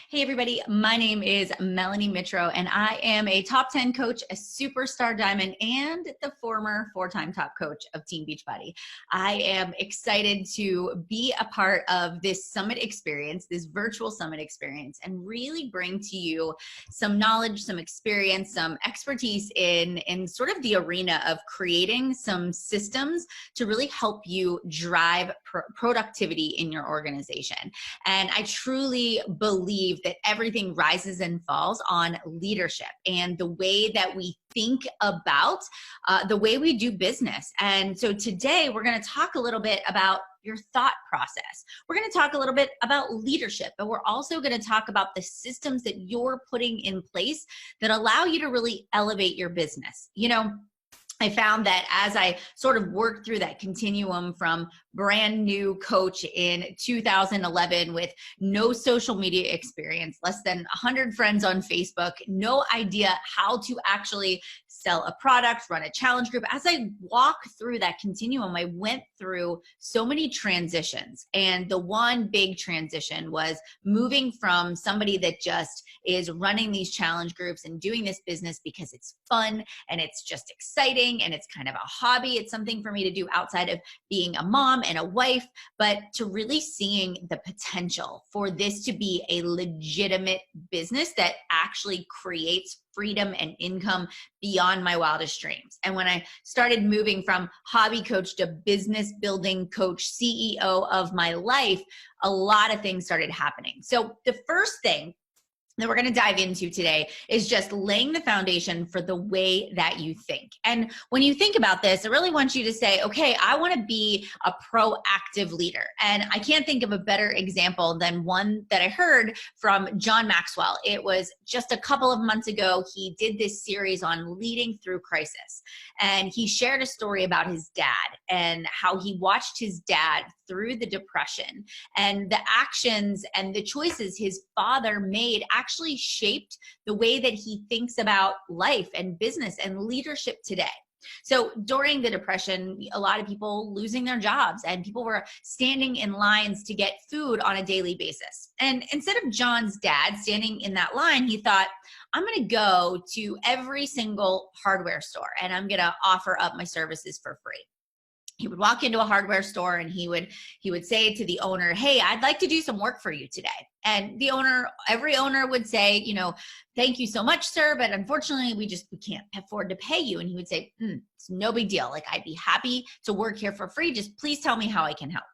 Hey everybody, my name is Melanie Mitro and I am a top 10 coach, a superstar diamond, and the former 4-time top coach of Team Beachbody. I am excited to be a part of this summit experience, this virtual summit experience, and really bring to you some knowledge, some experience, some expertise in sort of the arena of creating some systems to really help you drive productivity in your organization. And I truly believe that everything rises and falls on leadership and the way that we think about the way we do business. And so today we're going to talk a little bit about your thought process. We're going to talk a little bit about leadership, but we're also going to talk about the systems that you're putting in place that allow you to really elevate your business. You know, I found that as I sort of worked through that continuum from brand new coach in 2011 with no social media experience, less than 100 friends on Facebook, no idea how to actually sell a product, run a challenge group. As I walked through that continuum, I went through so many transitions. And the one big transition was moving from somebody that just is running these challenge groups and doing this business because it's fun and it's just exciting and it's kind of a hobby. It's something for me to do outside of being a mom and a wife, but to really seeing the potential for this to be a legitimate business that actually creates freedom and income beyond my wildest dreams. And when I started moving from hobby coach to business building coach, CEO of my life, a lot of things started happening. So the first thing that we're going to dive into today is just laying the foundation for the way that you think. And when you think about this, I really want you to say, okay, I want to be a proactive leader. And I can't think of a better example than one that I heard from John Maxwell. It was just a couple of months ago. He did this series on leading through crisis. And he shared a story about his dad and how he watched his dad through the depression, and the actions and the choices his father made actually shaped the way that he thinks about life and business and leadership today. So during the depression, a lot of people losing their jobs and people were standing in lines to get food on a daily basis. And instead of John's dad standing in that line, he thought, I'm going to go to every single hardware store and I'm going to offer up my services for free. He would walk into a hardware store and he would say to the owner, hey, I'd like to do some work for you today. And the owner, every owner would say, you know, thank you so much, sir, but unfortunately we can't afford to pay you. And he would say, it's no big deal. Like, I'd be happy to work here for free. Just please tell me how I can help.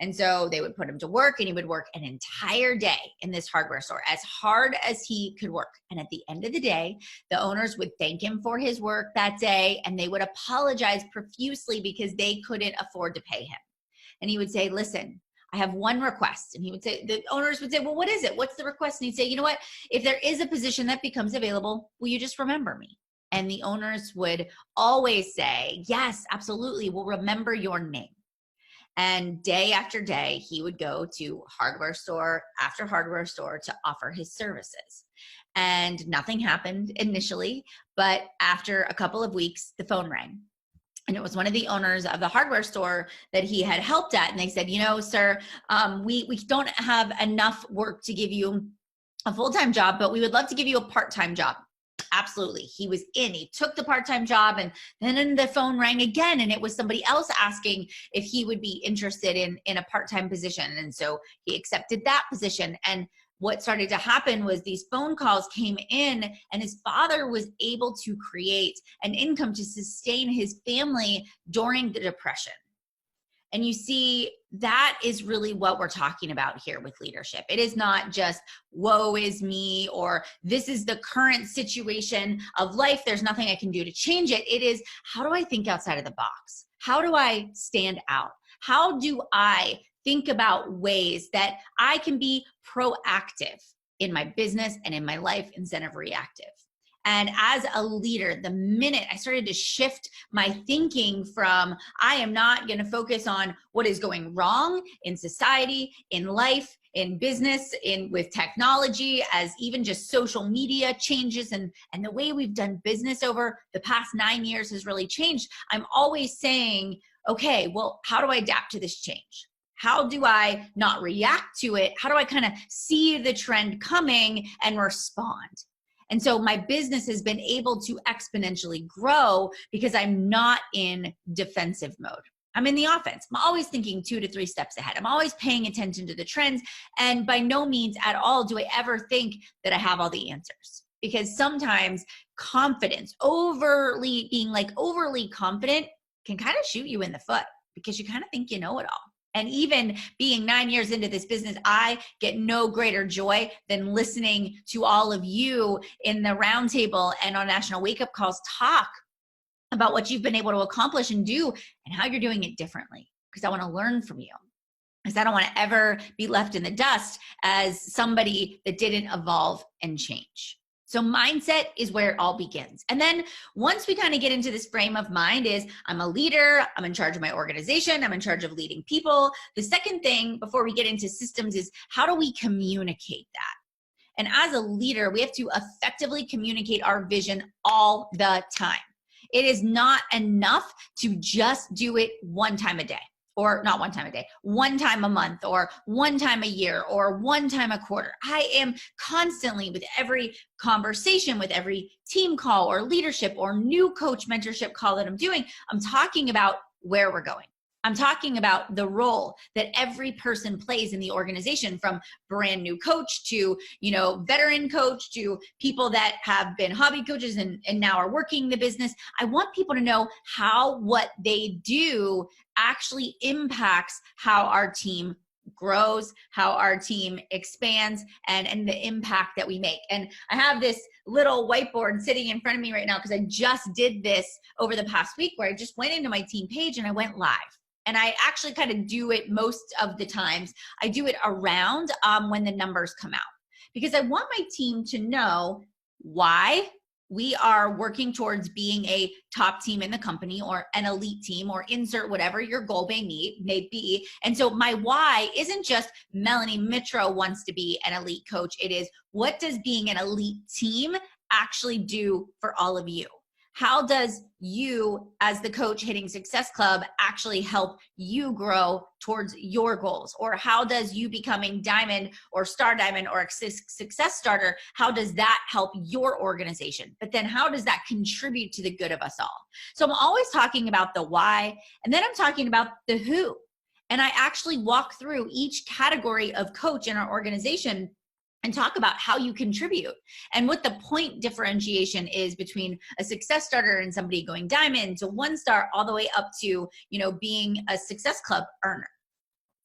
And so they would put him to work and he would work an entire day in this hardware store, as hard as he could work. And at the end of the day, the owners would thank him for his work that day and they would apologize profusely because they couldn't afford to pay him. And he would say, listen, I have one request. And he would say, the owners would say, well, what is it? What's the request? And he'd say, you know what? If there is a position that becomes available, will you just remember me? And the owners would always say, yes, absolutely. We'll remember your name. And day after day, he would go to hardware store after hardware store to offer his services. And nothing happened initially, but after a couple of weeks, the phone rang. And it was one of the owners of the hardware store that he had helped at. And they said, you know, sir, we don't have enough work to give you a full-time job, but we would love to give you a part-time job. Absolutely. He was in. He took the part-time job, and then the phone rang again, and it was somebody else asking if he would be interested in a part-time position. And so he accepted that position. And what started to happen was these phone calls came in, and his father was able to create an income to sustain his family during the depression. And you see, that is really what we're talking about here with leadership. It is not just, woe is me, or this is the current situation of life, there's nothing I can do to change it. It is, how do I think outside of the box? How do I stand out? How do I think about ways that I can be proactive in my business and in my life instead of reactive? And as a leader, the minute I started to shift my thinking from, I am not going to focus on what is going wrong in society, in life, in business, with technology, as even just social media changes and the way we've done business over the past 9 years has really changed. I'm always saying, okay, well, how do I adapt to this change? How do I not react to it? How do I kind of see the trend coming and respond? And so my business has been able to exponentially grow because I'm not in defensive mode. I'm in the offense. I'm always thinking 2 to 3 steps ahead. I'm always paying attention to the trends. And by no means at all do I ever think that I have all the answers. Because sometimes confidence, being overly confident can kind of shoot you in the foot because you kind of think you know it all. And even being 9 years into this business, I get no greater joy than listening to all of you in the roundtable and on National Wake Up Calls talk about what you've been able to accomplish and do and how you're doing it differently. Because I want to learn from you. Because I don't want to ever be left in the dust as somebody that didn't evolve and change. So mindset is where it all begins. And then once we kind of get into this frame of mind is I'm a leader, I'm in charge of my organization, I'm in charge of leading people. The second thing before we get into systems is how do we communicate that? And as a leader, we have to effectively communicate our vision all the time. It is not enough to just do it one time a day. Or not one time a day, one time a month, or one time a year, or one time a quarter. I am constantly, with every conversation, with every team call or leadership or new coach mentorship call that I'm doing, I'm talking about where we're going. I'm talking about the role that every person plays in the organization, from brand new coach to, veteran coach to people that have been hobby coaches and now are working the business. I want people to know how what they do actually impacts how our team grows, how our team expands, and the impact that we make. And I have this little whiteboard sitting in front of me right now because I just did this over the past week where I just went into my team page and I went live. And I actually kind of do it most of the times. I do it around when the numbers come out because I want my team to know why we are working towards being a top team in the company or an elite team or insert whatever your goal may be. And so my why isn't just Melanie Mitro wants to be an elite coach. It is, what does being an elite team actually do for all of you? How does you, as the coach hitting Success Club, actually help you grow towards your goals? Or how does you becoming Diamond or Star Diamond or Success Starter, how does that help your organization? But then how does that contribute to the good of us all? So I'm always talking about the why, and then I'm talking about the who. And I actually walk through each category of coach in our organization and talk about how you contribute and what the point differentiation is between a Success Starter and somebody going Diamond to 1-star all the way up to, being a Success Club earner.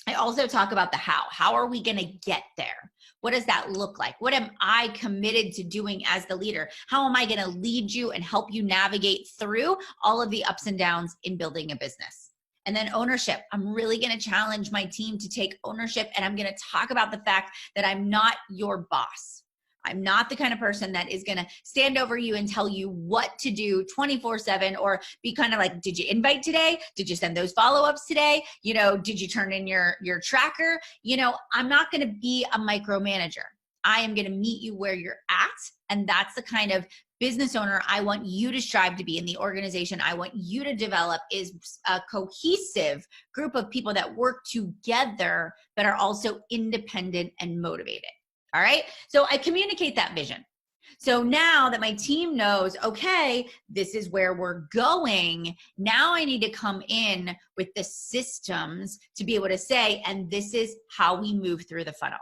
I also talk about the how. How are we going to get there? What does that look like? What am I committed to doing as the leader? How am I going to lead you and help you navigate through all of the ups and downs in building a business? And then ownership. I'm really going to challenge my team to take ownership, and I'm going to talk about the fact that I'm not your boss. I'm not the kind of person that is going to stand over you and tell you what to do 24/7 or be kind of like, did you invite today? Did you send those follow-ups today? Did you turn in your tracker? I'm not going to be a micromanager. I am going to meet you where you're at. And that's the kind of business owner I want you to strive to be in the organization. I want you to develop is a cohesive group of people that work together, but are also independent and motivated. All right. So I communicate that vision. So now that my team knows, okay, this is where we're going, now I need to come in with the systems to be able to say, and this is how we move through the funnel.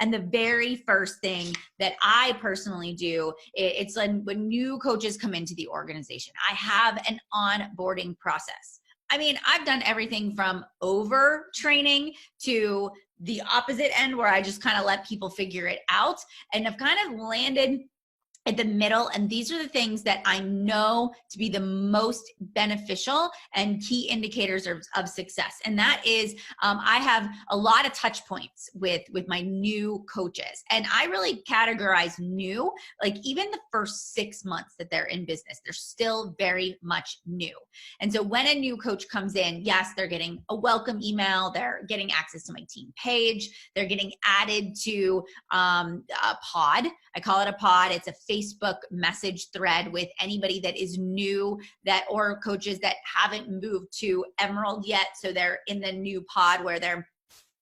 And the very first thing that I personally do, it's when new coaches come into the organization, I have an onboarding process. I mean, I've done everything from over training to the opposite end where I just kind of let people figure it out. And I've kind of landed at the middle. And these are the things that I know to be the most beneficial and key indicators of success. And that is, I have a lot of touch points with my new coaches. And I really categorize new, like even the first 6 months that they're in business, they're still very much new. And so when a new coach comes in, yes, they're getting a welcome email. They're getting access to my team page. They're getting added to a pod. I call it a pod. It's a Facebook message thread with anybody that is new or coaches that haven't moved to Emerald yet. So they're in the new pod where they're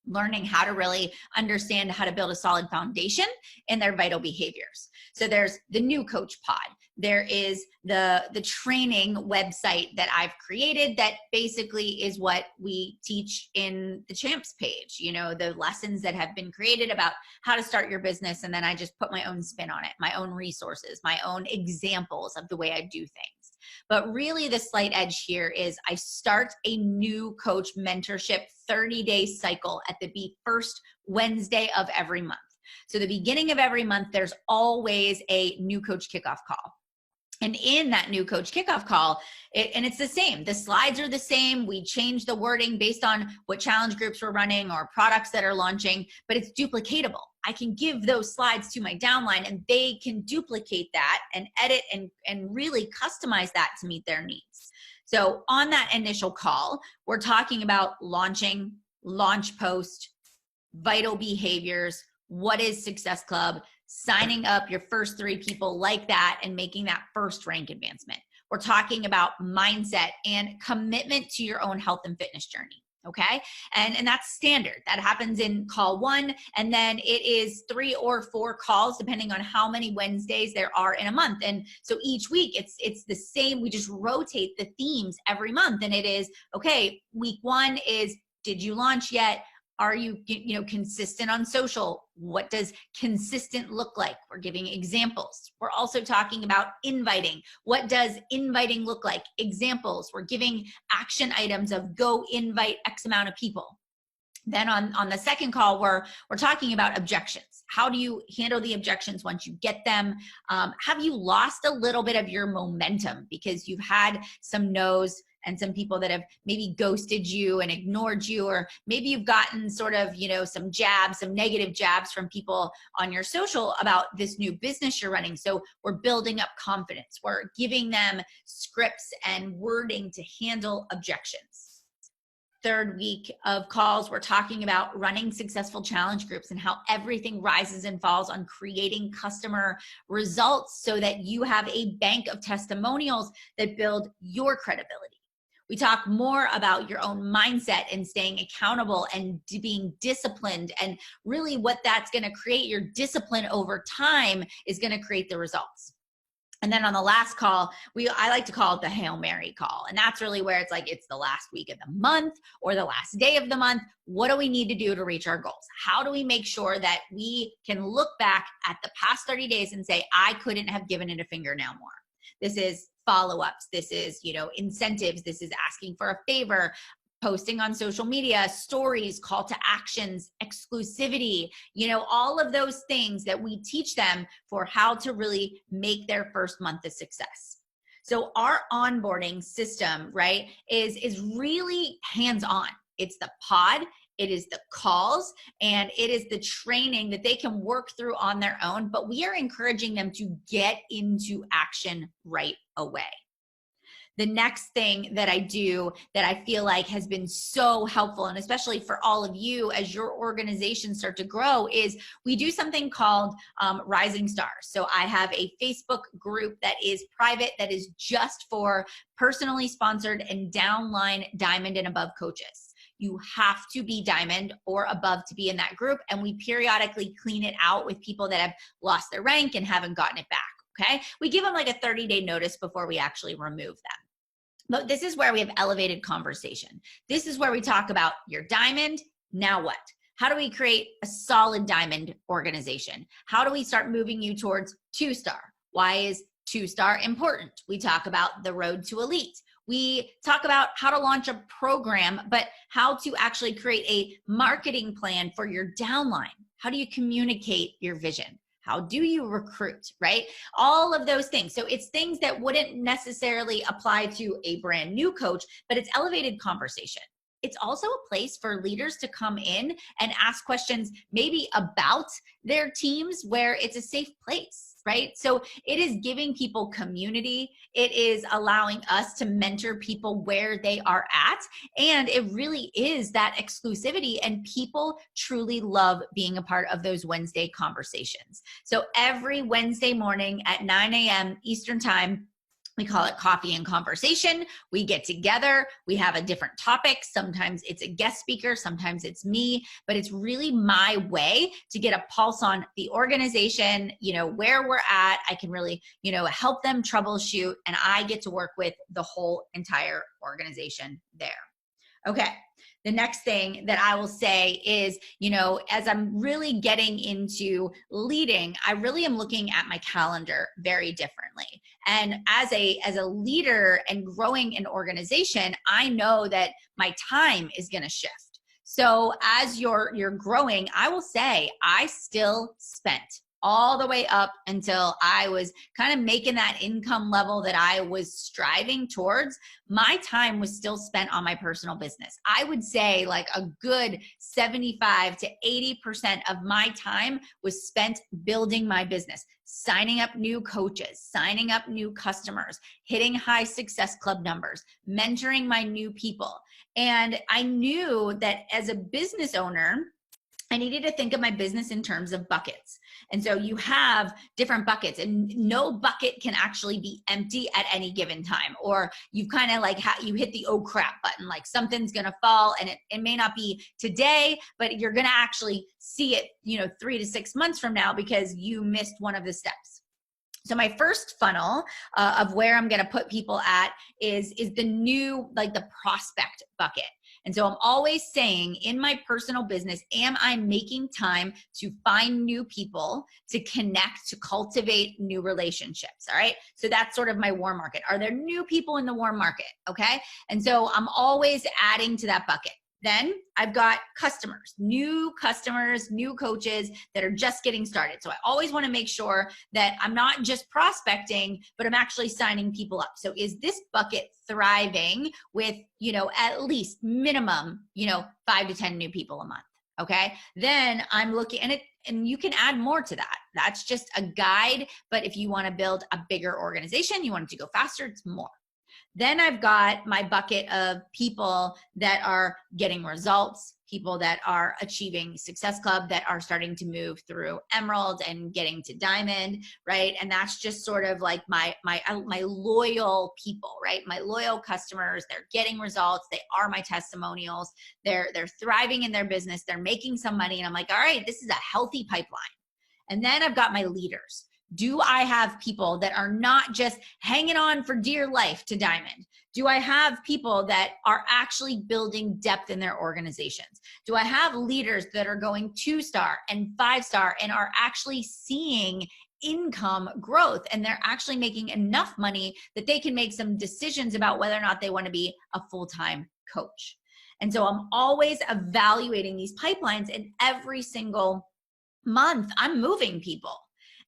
learning how to really understand how to build a solid foundation in their vital behaviors. So there's the new coach pod. There is the training website that I've created that basically is what we teach in the Champs page, you know, the lessons that have been created about how to start your business. And then I just put my own spin on it, my own resources, my own examples of the way I do things. But really the slight edge here is I start a new coach mentorship 30-day cycle at the first Wednesday of every month. So the beginning of every month, there's always a new coach kickoff call. And in that new coach kickoff call, and it's the same. The slides are the same. We change the wording based on what challenge groups we're running or products that are launching, but it's duplicatable. I can give those slides to my downline and they can duplicate that and edit and really customize that to meet their needs. So on that initial call, we're talking about launching, launch post, vital behaviors, what is Success Club, signing up your first 3 people like that and making that first rank advancement. We're talking about mindset and commitment to your own health and fitness journey. Okay. And that's standard. That happens in call 1. And then it is 3 or 4 calls, depending on how many Wednesdays there are in a month. And so each week it's the same. We just rotate the themes every month. And it is, okay, week 1 is, did you launch yet? Are you consistent on social? What does consistent look like? We're giving examples. We're also talking about inviting. What does inviting look like? Examples. We're giving action items of go invite X amount of people. Then on the second call, we're talking about objections. How do you handle the objections once you get them? Have you lost a little bit of your momentum because you've had some no's and some people that have maybe ghosted you and ignored you, or maybe you've gotten sort of, some jabs, some negative jabs from people on your social about this new business you're running. So we're building up confidence. We're giving them scripts and wording to handle objections. Third week of calls, we're talking about running successful challenge groups and how everything rises and falls on creating customer results so that you have a bank of testimonials that build your credibility. We talk more about your own mindset and staying accountable and being disciplined, and really what that's going to create. Your discipline over time is going to create the results. And then on the last call, I like to call it the Hail Mary call. And that's really where it's like, it's the last week of the month or the last day of the month. What do we need to do to reach our goals? How do we make sure that we can look back at the past 30 days and say, I couldn't have given it a fingernail more? This is follow-ups. This is, incentives. This is asking for a favor, posting on social media, stories, call to actions, exclusivity, all of those things that we teach them for how to really make their first month a success. So our onboarding system, right, is really hands-on. It's the pod, it is the calls, and it is the training that they can work through on their own, but we are encouraging them to get into action right away. The next thing that I do that I feel like has been so helpful, and especially for all of you as your organizations start to grow, is we do something called Rising Stars. So I have a Facebook group that is private, that is just for personally sponsored and downline diamond and above coaches. You have to be diamond or above to be in that group, and we periodically clean it out with people that have lost their rank and haven't gotten it back, okay? We give them like a 30-day notice before we actually remove them. But this is where we have elevated conversation. This is where we talk about your diamond, now what? How do we create a solid diamond organization? How do we start moving you towards 2-star? Why is 2-star important? We talk about the road to elite. We talk about how to launch a program, but how to actually create a marketing plan for your downline. How do you communicate your vision? How do you recruit, right? All of those things. So it's things that wouldn't necessarily apply to a brand new coach, but it's elevated conversation. It's also a place for leaders to come in and ask questions maybe about their teams where it's a safe place, right? So it is giving people community. It is allowing us to mentor people where they are at. And it really is that exclusivity, and people truly love being a part of those Wednesday conversations. So every Wednesday morning at 9 a.m. Eastern time, We call it coffee and conversation. We get together, we have a different topic. Sometimes it's a guest speaker, sometimes it's me, but it's really my way to get a pulse on the organization, where we're at. I can really, help them troubleshoot, and I get to work with the whole entire organization there. Okay. The next thing that I will say is, as I'm really getting into leading, I really am looking at my calendar very differently. And as a leader and growing an organization, I know that my time is going to shift. So as you're growing, I will say I still spent all the way up until I was kind of making that income level that I was striving towards. My time was still spent on my personal business. I would say like a good 75 to 80% of my time was spent building my business, signing up new coaches, signing up new customers, hitting high success club numbers, mentoring my new people. And I knew that as a business owner, I needed to think of my business in terms of buckets. And so you have different buckets, and no bucket can actually be empty at any given time. Or you've kind of like, you hit the oh crap button, like something's going to fall, and it may not be today, but you're going to actually see it, 3 to 6 months from now because you missed one of the steps. So my first funnel of where I'm going to put people at is the new, like the prospect bucket. And so I'm always saying in my personal business, am I making time to find new people, to connect, to cultivate new relationships? All right. So that's sort of my warm market. Are there new people in the warm market? Okay. And so I'm always adding to that bucket. Then I've got customers, new coaches that are just getting started. So I always want to make sure that I'm not just prospecting, but I'm actually signing people up. So is this bucket thriving with, at least minimum, 5 to 10 new people a month? Okay. Then I'm looking at it, and you can add more to that. That's just a guide. But if you want to build a bigger organization, you want it to go faster, it's more. Then I've got my bucket of people that are getting results, people that are achieving Success Club, that are starting to move through Emerald and getting to Diamond, right? And that's just sort of like my loyal people, right? My loyal customers. They're getting results. They are my testimonials. They're thriving in their business. They're making some money. And I'm like, all right, this is a healthy pipeline. And then I've got my leaders. Do I have people that are not just hanging on for dear life to Diamond? Do I have people that are actually building depth in their organizations? Do I have leaders that are going 2-star and 5-star and are actually seeing income growth, and they're actually making enough money that they can make some decisions about whether or not they want to be a full-time coach? And so I'm always evaluating these pipelines, and every single month I'm moving people.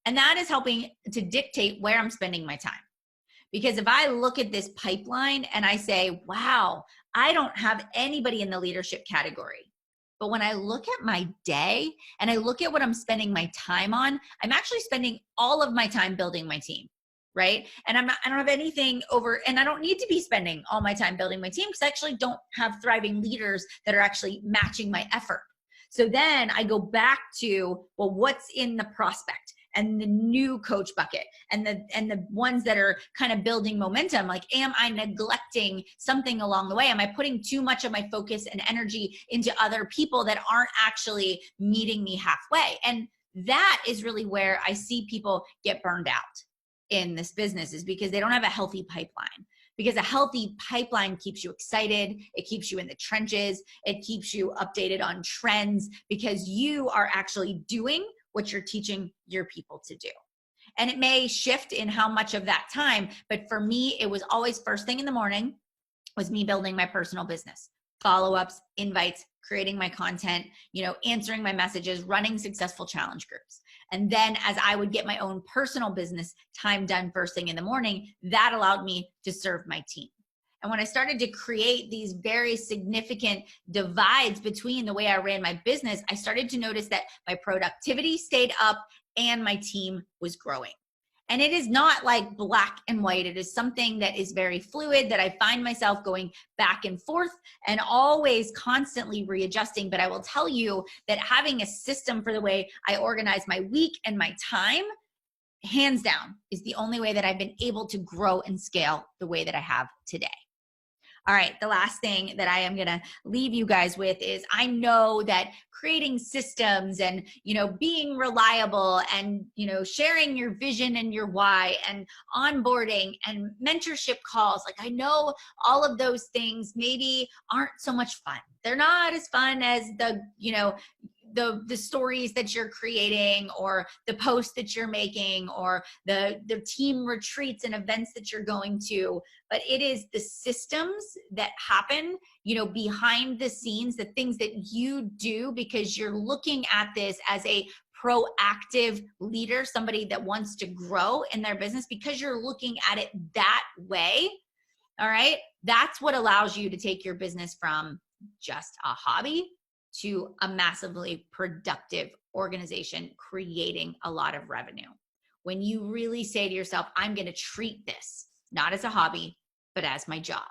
And that is helping to dictate where I'm spending my time. Because if I look at this pipeline and I say, wow, I don't have anybody in the leadership category. But when I look at my day and I look at what I'm spending my time on, I'm actually spending all of my time building my team, right? And I don't have anything over, and I don't need to be spending all my time building my team because I actually don't have thriving leaders that are actually matching my effort. So then I go back to, well, what's in the prospect and the new coach bucket and the ones that are kind of building momentum? Like, am I neglecting something along the way? Am I putting too much of my focus and energy into other people that aren't actually meeting me halfway? And that is really where I see people get burned out in this business, is because they don't have a healthy pipeline. Because a healthy pipeline keeps you excited. It keeps you in the trenches. It keeps you updated on trends, because you are actually doing what you're teaching your people to do. And it may shift in how much of that time, but for me, it was always first thing in the morning was me building my personal business, follow-ups, invites, creating my content, answering my messages, running successful challenge groups. And then as I would get my own personal business time done first thing in the morning, that allowed me to serve my team. And when I started to create these very significant divides between the way I ran my business, I started to notice that my productivity stayed up and my team was growing. And it is not like black and white. It is something that is very fluid, that I find myself going back and forth and always constantly readjusting. But I will tell you that having a system for the way I organize my week and my time hands down, is the only way that I've been able to grow and scale the way that I have today. All right, the last thing that I am going to leave you guys with is I know that creating systems and, being reliable and, sharing your vision and your why and onboarding and mentorship calls, like I know all of those things maybe aren't so much fun. They're not as fun as the stories that you're creating or the posts that you're making or the team retreats and events that you're going to, but it is the systems that happen, behind the scenes, the things that you do because you're looking at this as a proactive leader, somebody that wants to grow in their business because you're looking at it that way. All right. That's what allows you to take your business from just a hobby to a massively productive organization creating a lot of revenue. When you really say to yourself, I'm going to treat this not as a hobby, but as my job.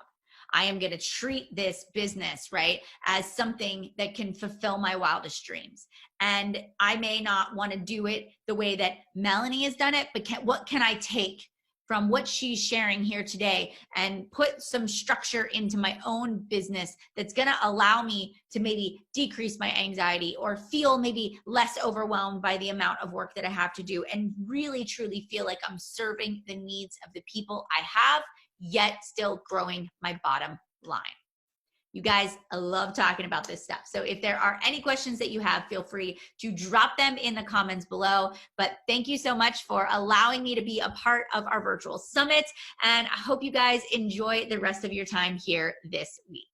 I am going to treat this business, right, as something that can fulfill my wildest dreams. And I may not want to do it the way that Melanie has done it, but what can I take from what she's sharing here today and put some structure into my own business that's going to allow me to maybe decrease my anxiety or feel maybe less overwhelmed by the amount of work that I have to do and really truly feel like I'm serving the needs of the people I have, yet still growing my bottom line. You guys, I love talking about this stuff. So if there are any questions that you have, feel free to drop them in the comments below. But thank you so much for allowing me to be a part of our virtual summit. And I hope you guys enjoy the rest of your time here this week.